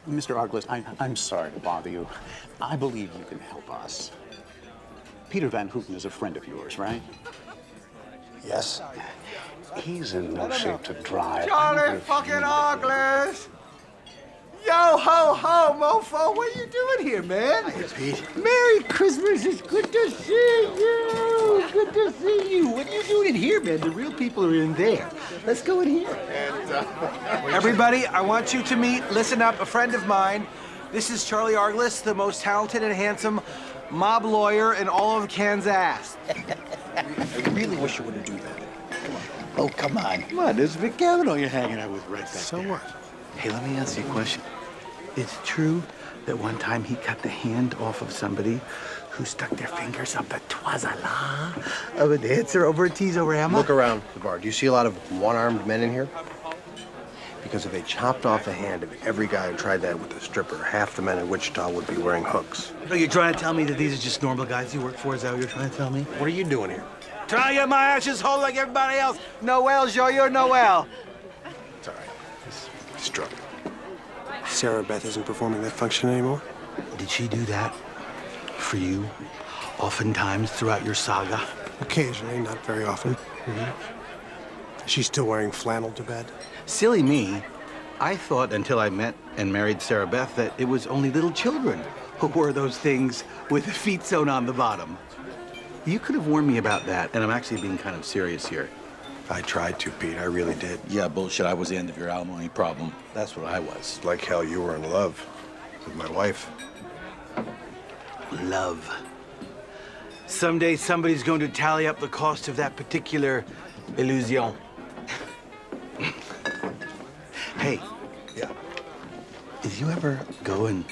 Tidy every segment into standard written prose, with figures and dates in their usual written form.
Mr. Arglist, I'm sorry to bother you. I believe you can help us. Peter Van Houten is a friend of yours, right? Yes. He's in no shape to drive. Charlie fucking Arglist! Yo, ho, ho, mofo, what are you doing here, man? Hey, Pete. Merry Christmas, it's good to see you. Good to see you. What are you doing in here, man? The real people are in there. Let's go in here. Everybody, I want you to meet, listen up, a friend of mine. This is Charlie Arglist, the most talented and handsome mob lawyer in all of Kansas. I really wish you wouldn't do that. Come on. Oh, come on. Come on, there's Vic Kavanaugh you're hanging out with right back So there. what? Hey, let me ask you a question. It's true that one time he cut the hand off of somebody who stuck their fingers up the toisala of a dancer over at Teasorama? Look around the bar. Do you see a lot of one-armed men in here? Because if they chopped off the hand of every guy who tried that with a stripper, half the men in Wichita would be wearing hooks. So you're trying to tell me that these are just normal guys you work for? Is that what you're trying to tell me? What are you doing here? Trying to get my ashes whole like everybody else. Noel, joyeux Noel. It's all right. He's drunk. Sarah Beth isn't performing that function anymore? Did she do that for you oftentimes throughout your saga? Occasionally, not very often. She's still wearing flannel to bed? Silly me. I thought until I met and married Sarah Beth that it was only little children who wore those things with the feet sewn on the bottom. You could have warned me about that, and I'm actually being kind of serious here. I tried to, Pete. I really did. Yeah, bullshit. I was the end of your alimony problem. That's what I was. Like hell, you were in love with my wife. Love. Someday somebody's going to tally up the cost of that particular illusion. Hey. Yeah. Did you ever go in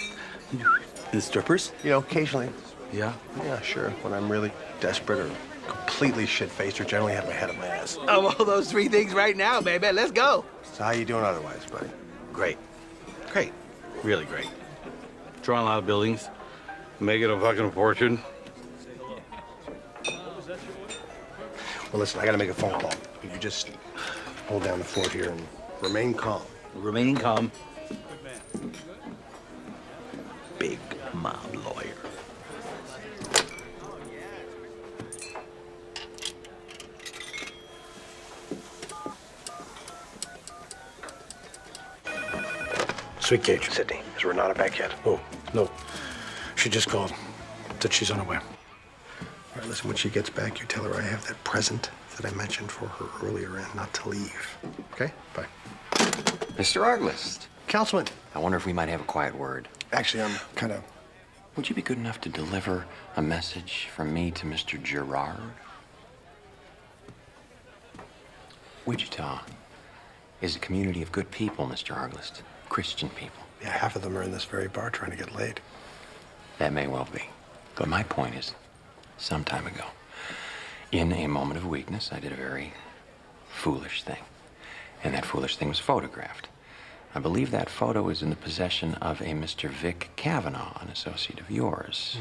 strippers? You know, occasionally. Yeah. Yeah, sure. When I'm really desperate or completely shit-faced or generally have my head up my ass. Oh, all those three things right now, baby. Let's go. So how you doing otherwise, buddy? Great. Great. Really great. Drawing a lot of buildings. Making a fucking fortune. Well, listen, I gotta make a phone call. You just hold down the fort here and remain calm. Remaining calm. Big mob lawyer. Sweet Cage. Sydney, is Renata back yet? Oh, no. She just called. Said she's on her way. All right, listen, when she gets back, you tell her I have that present that I mentioned for her earlier and not to leave. Okay? Bye. Mr. Arglist, Councilman. I wonder if we might have a quiet word. Actually, I'm kind of... Would you be good enough to deliver a message from me to Mr. Gerard? Wichita is a community of good people, Mr. Arglist. Christian people. Yeah, half of them are in this very bar trying to get laid. That may well be. But my point is, some time ago, in a moment of weakness, I did a very foolish thing. And that foolish thing was photographed. I believe that photo is in the possession of a Mr. Vic Kavanaugh, an associate of yours,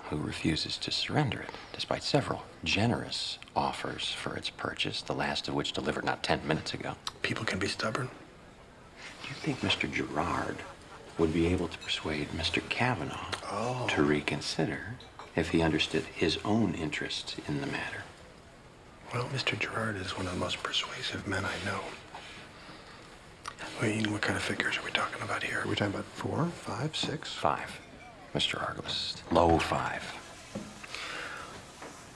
who refuses to surrender it, despite several generous offers for its purchase, the last of which delivered not 10 minutes ago. People can be stubborn. Do you think Mr. Gerard would be able to persuade Mr. Kavanaugh to reconsider if he understood his own interest in the matter? Well, Mr. Gerard is one of the most persuasive men I know. I mean, what kind of figures are we talking about here? Are we talking about 4, 5, 6? 5, Mr. Arglist. Low 5.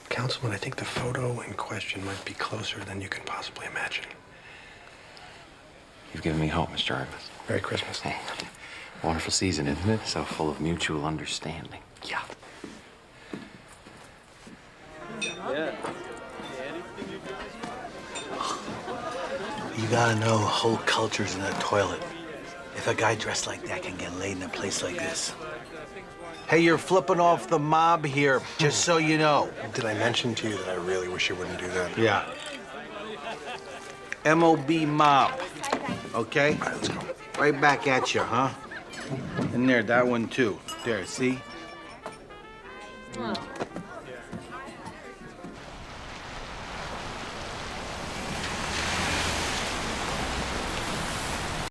Councilman, I think the photo in question might be closer than you can possibly imagine. You've given me hope, Mr. Arglist. Merry Christmas. Hey, wonderful season, isn't it? So full of mutual understanding. Yeah. You gotta know whole culture's in the toilet. If a guy dressed like that can get laid in a place like this. Hey, you're flipping off the mob here, just so you know. Did I mention to you that I really wish you wouldn't do that? Yeah. M.O.B. mob. Okay? All right, let's go. Right back at you, huh? And there, that one too. There, see?